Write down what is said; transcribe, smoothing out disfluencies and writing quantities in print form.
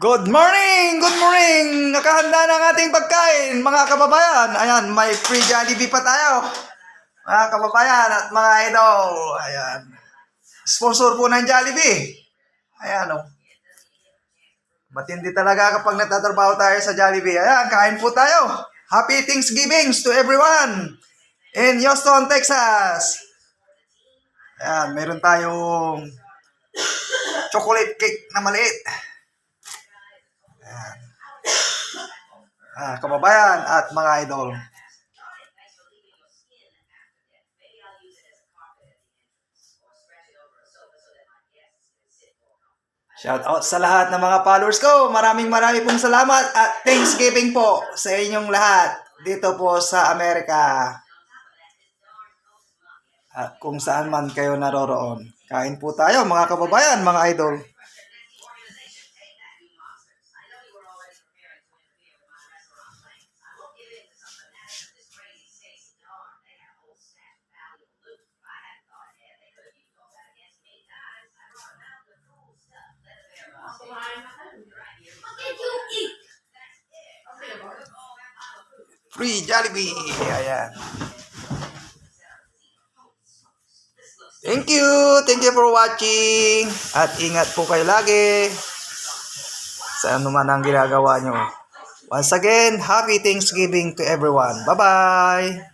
Good morning! Good morning! Nakahanda na ang ating pagkain, mga kababayan. Ayan, may free Jollibee pa tayo. Mga kababayan at mga idol. Ayan. Sponsor po ng Jollibee. Ayan, oh. Matindi talaga kapag natatrabaho tayo sa Jollibee. Ayan, kain po tayo. Happy Thanksgiving to everyone in Houston, Texas. Ayan, meron tayong chocolate cake na maliit. Kababayan at mga idol. Shout out sa lahat ng mga followers ko. Maraming pong salamat at Thanksgiving po sa inyong lahat dito po sa Amerika. At kung saan man kayo naroroon. Kain po tayo mga kababayan, mga idol. Free Jollibee. Ayan. Thank you. Thank you for watching. At ingat po kayo lagi sa ano man ang ginagawa nyo. Once again, happy Thanksgiving to everyone. Bye-bye.